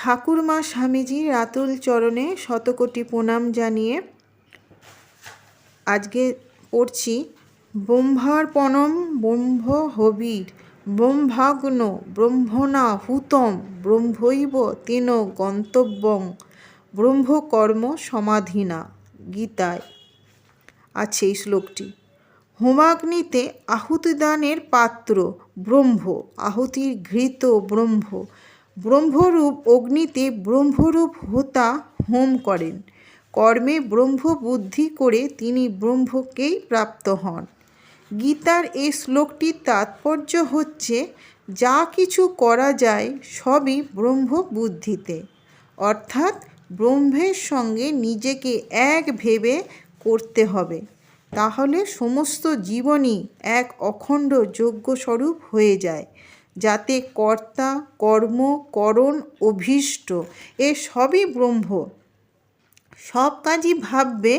ঠাকুরমা স্বামীজির আতুল চরণে শতকোটি প্রণাম জানিয়ে আজকে পড়ছি ব্রহ্মার্পণম ব্রহ্ম হবির ব্রহ্মাগ্ন ব্রহ্মণা হুতম ব্রহ্মৈব তেন গন্তব্যং ব্রহ্মকর্ম সমাধিনা। গীতায় আছে এই শ্লোকটি। হোমাগ্নিতে আহুতিদানের পাত্র ব্রহ্ম, আহুতির ঘৃত ব্রহ্ম। ব্রহ্মরূপ অগ্নিতে ব্রহ্মরূপ হোতা হোম করেন। কর্মে ব্রহ্ম বুদ্ধি করে তিনি ব্রহ্মকেই প্রাপ্ত হন। গীতার এই শ্লোকটির তাৎপর্য হচ্ছে যা কিছু করা যায় সবই ব্রহ্ম বুদ্ধিতে, অর্থাৎ ব্রহ্মের সঙ্গে নিজেকে এক ভেবে করতে হবে। তাহলে সমস্ত জীবনই এক অখণ্ড যজ্ঞস্বরূপ হয়ে যায়, যাতে কর্তা কর্ম করণ অভীষ্ট এ সবই ব্রহ্ম। সব কাজই ভাববে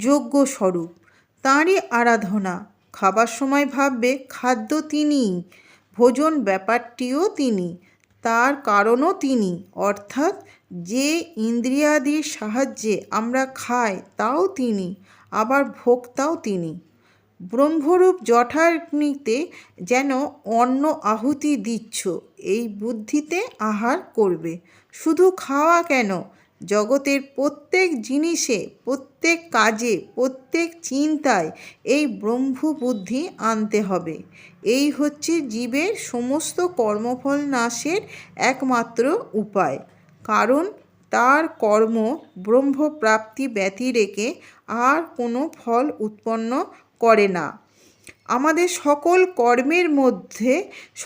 যজ্ঞস্বরূপ, তাঁরই আরাধনা। খাবার সময় ভাববে খাদ্য তিনিই, ভোজন ব্যাপারটিও তিনি, তার কারণও তিনি, অর্থাৎ যে ইন্দ্রিয়াদির সাহায্যে আমরা খাই তাও তিনি, আবার ভোক্তাও তিনি। ব্রহ্মরূপ জঠাগ্নিতে যেন অন্ন আহুতি দিচ্ছ, এই বুদ্ধিতে আহার করবে। শুধু খাওয়া কেন, জগতের প্রত্যেক জিনিসে, প্রত্যেক কাজে, প্রত্যেক চিন্তায় এই ব্রহ্মবুদ্ধি আনতে হবে। এই হচ্ছে জীবের সমস্ত কর্মফল নাশের একমাত্র উপায়, কারণ তার কর্ম ব্রহ্মপ্রাপ্তি ব্যতিরেকে আর কোনো ফল উৎপন্ন করে না। আমাদের সকল কর্মের মধ্যে,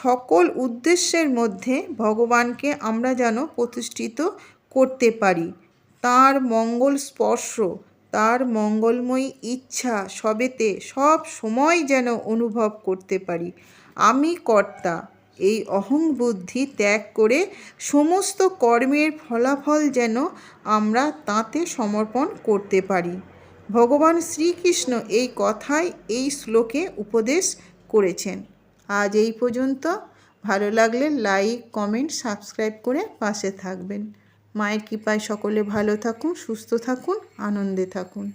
সকল উদ্দেশ্যের মধ্যে ভগবানকে আমরা যেন প্রতিষ্ঠিত করতে পারি। তাঁর মঙ্গল স্পর্শ, তার মঙ্গলময়ী ইচ্ছা সবেতে সব সময় যেন অনুভব করতে পারি। আমি কর্তা, এই অহং বুদ্ধি ত্যাগ করে সমস্ত কর্মের ফলাফল যেন আমরা তাঁতে সমর্পণ করতে পারি। ভগবান শ্রীকৃষ্ণ এই কথাই এই শ্লোকে উপদেশ করেছেন। আজ এই পর্যন্ত। ভালো লাগলে লাইক, কমেন্ট, সাবস্ক্রাইব করে পাশে থাকবেন। মায়ের কৃপায় সকলে ভালো থাকুন, সুস্থ থাকুন, আনন্দে থাকুন।